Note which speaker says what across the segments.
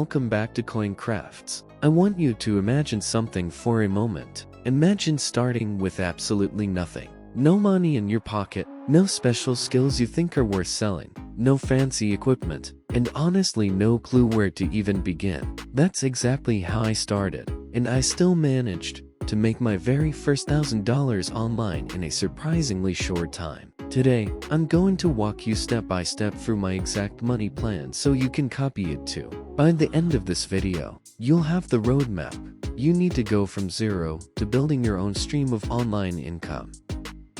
Speaker 1: welcome back to Coincrafts. I want you to imagine something for a moment. Imagine starting with absolutely nothing. No money in your pocket, no special skills you think are worth selling, no fancy equipment, and honestly no clue where to even begin. That's exactly how I started, and I still managed to make my very first $1,000 online in a surprisingly short time. Today, I'm going to walk you step by step through my exact money plan so you can copy it too. By the end of this video, you'll have the roadmap you need to go from zero to building your own stream of online income.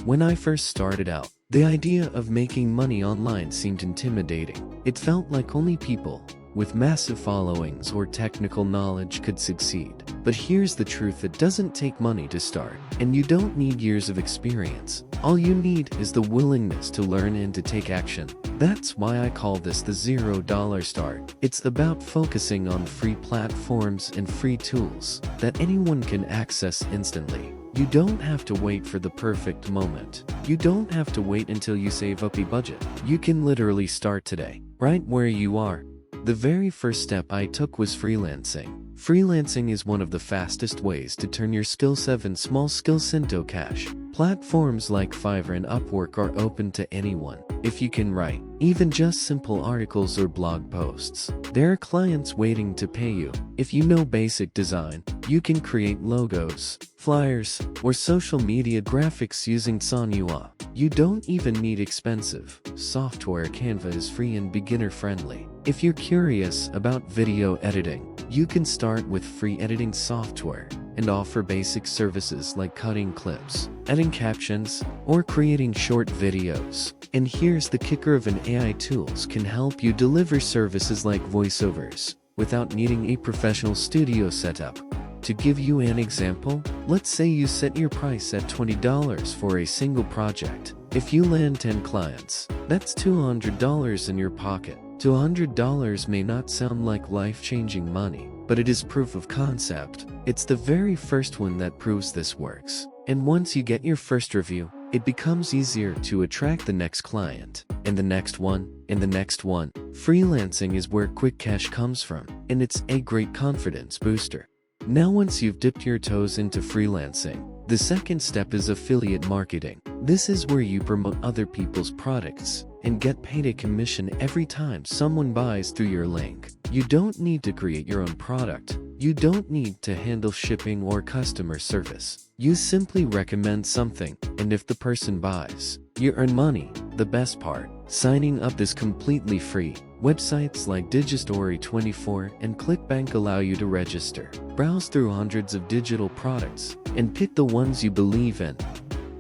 Speaker 1: When I first started out, the idea of making money online seemed intimidating. It felt like only people with massive followings or technical knowledge could succeed. But here's the truth: it doesn't take money to start, and you don't need years of experience. All you need is the willingness to learn and to take action. That's why I call this the $0 start. It's about focusing on free platforms and free tools that anyone can access instantly. You don't have to wait for the perfect moment. You don't have to wait until you save up a budget. You can literally start today, right where you are. The very first step I took was freelancing. Freelancing is one of the fastest ways to turn your skills and small skills into cash. Platforms like Fiverr and Upwork are open to anyone. If you can write, even just simple articles or blog posts, there are clients waiting to pay you. If you know basic design, you can create logos, flyers, or social media graphics using Sanua. You don't even need expensive software. Canva is free and beginner-friendly. If you're curious about video editing, you can start with free editing software and offer basic services like cutting clips, adding captions, or creating short videos. And here's the kicker: of an AI tools can help you deliver services like voiceovers without needing a professional studio setup. To give you an example, let's say you set your price at $20 for a single project. If you land 10 clients, that's $200 in your pocket. $200 may not sound like life-changing money, but it is proof of concept. It's the very first one that proves this works. And once you get your first review, it becomes easier to attract the next client, and the next one, and the next one. Freelancing is where quick cash comes from, and it's a great confidence booster. Now, once you've dipped your toes into freelancing, the second step is affiliate marketing. This is where you promote other people's products and get paid a commission every time someone buys through your link. You don't need to create your own product. You don't need to handle shipping or customer service. You simply recommend something, and if the person buys, you earn money. The best part: signing up is completely free. Websites like Digistory24 and ClickBank allow you to register, browse through hundreds of digital products, and pick the ones you believe in.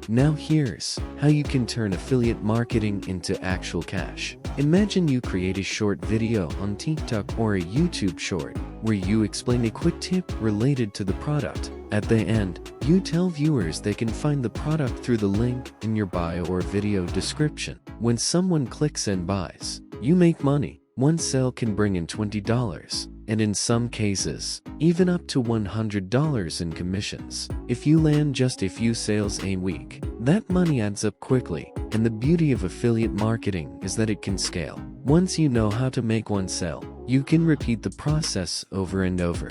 Speaker 1: Now here's how you can turn affiliate marketing into actual cash. Imagine you create a short video on TikTok or a YouTube short where you explain a quick tip related to the product. At the end, you tell viewers they can find the product through the link in your bio or video description. When someone clicks and buys, you make money. One sale can bring in $20, and in some cases, even up to $100 in commissions. If you land just a few sales a week, that money adds up quickly. And the beauty of affiliate marketing is that it can scale. Once you know how to make one sale, you can repeat the process over and over.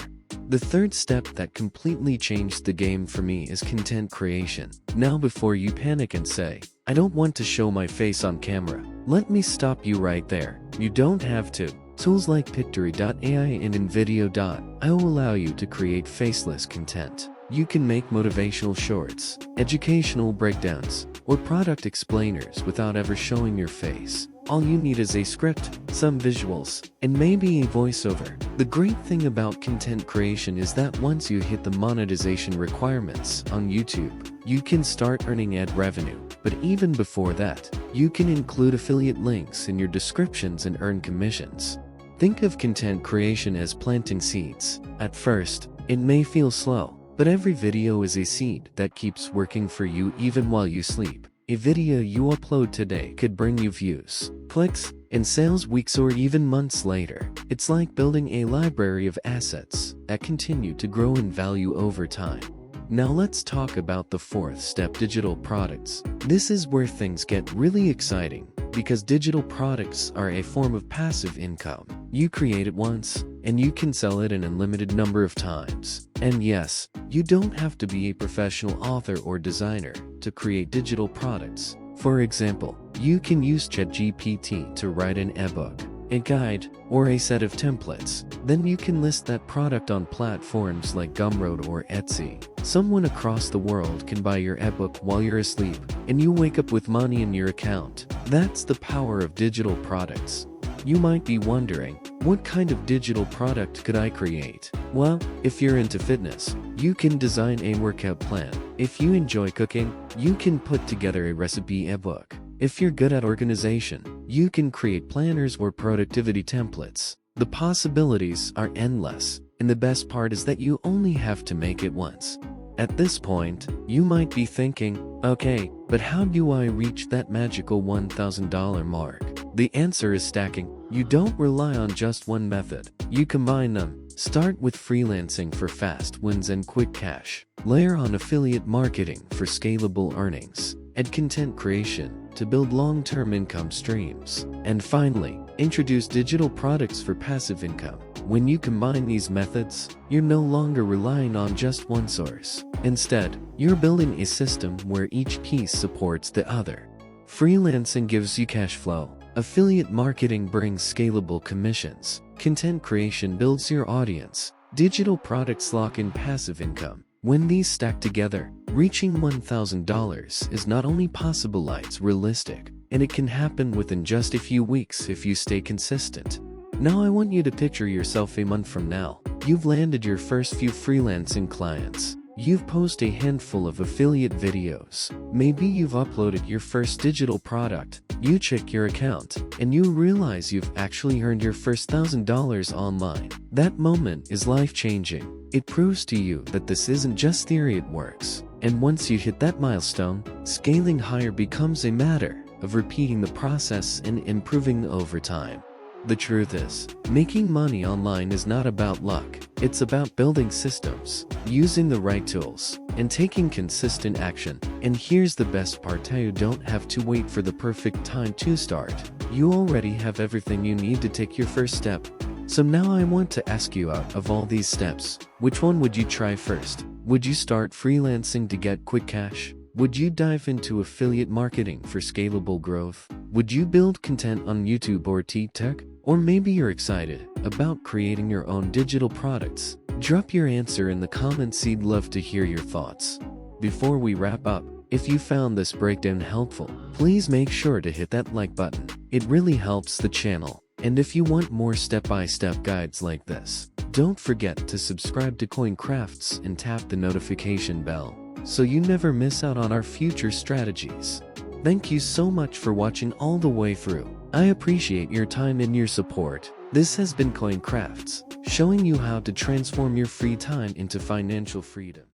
Speaker 1: The third step that completely changed the game for me is content creation. Now, before you panic and say, "I don't want to show my face on camera," let me stop you right there. You don't have to. Tools like Pictory.ai and InVideo.io allow you to create faceless content. You can make motivational shorts, educational breakdowns, or product explainers without ever showing your face. All you need is a script, some visuals, and maybe a voiceover. The great thing about content creation is that once you hit the monetization requirements on YouTube, you can start earning ad revenue. But even before that, you can include affiliate links in your descriptions and earn commissions. Think of content creation as planting seeds. At first, it may feel slow, but every video is a seed that keeps working for you even while you sleep. A video you upload today could bring you views, clicks, and sales weeks or even months later. It's like building a library of assets that continue to grow in value over time. Now let's talk about the fourth step: digital products. This is where things get really exciting. because digital products are a form of passive income. You create it once, and you can sell it an unlimited number of times. And yes, you don't have to be a professional author or designer to create digital products. For example, you can use ChatGPT to write an ebook, a guide, or a set of templates. Then you can list that product on platforms like Gumroad or Etsy. Someone across the world can buy your ebook while you're asleep, and you wake up with money in your account. That's the power of digital products. You might be wondering, what kind of digital product could I create? Well, if you're into fitness, you can design a workout plan. If you enjoy cooking, you can put together a recipe ebook. If you're good at organization, you can create planners or productivity templates. The possibilities are endless, and the best part is that you only have to make it once. At this point, you might be thinking, okay, but how do I reach that magical $1,000 mark? The answer is stacking. You don't rely on just one method. You combine them. Start with freelancing for fast wins and quick cash. Layer on affiliate marketing for scalable earnings. Add content creation to build long-term income streams. And finally, introduce digital products for passive income. When you combine these methods, you're no longer relying on just one source. Instead, you're building a system where each piece supports the other. Freelancing gives you cash flow. Affiliate marketing brings scalable commissions. Content creation builds your audience. Digital products lock in passive income. When these stack together, reaching $1,000 is not only possible, it's realistic, and it can happen within just a few weeks if you stay consistent. Now I want you to picture yourself a month from now. You've landed your first few freelancing clients. You've posted a handful of affiliate videos. Maybe you've uploaded your first digital product. You check your account, and you realize you've actually earned your first $1,000 online. That moment is life-changing. It proves to you that this isn't just theory, it works. And once you hit that milestone, scaling higher becomes a matter of repeating the process and improving over time. The truth is, making money online is not about luck. It's about building systems, using the right tools, and taking consistent action. And here's the best part: you don't have to wait for the perfect time to start. You already have everything you need to take your first step. So now I want to ask you, out of all these steps, which one would you try first? Would you start freelancing to get quick cash? Would you dive into affiliate marketing for scalable growth? Would you build content on YouTube or TikTok? Or maybe you're excited about creating your own digital products? Drop your answer in the comments. I'd love to hear your thoughts. Before we wrap up, if you found this breakdown helpful, please make sure to hit that like button. It really helps the channel. And if you want more step-by-step guides like this, don't forget to subscribe to Coincrafts and tap the notification bell so you never miss out on our future strategies. Thank you so much for watching all the way through. I appreciate your time and your support. This has been Coincrafts, showing you how to transform your free time into financial freedom.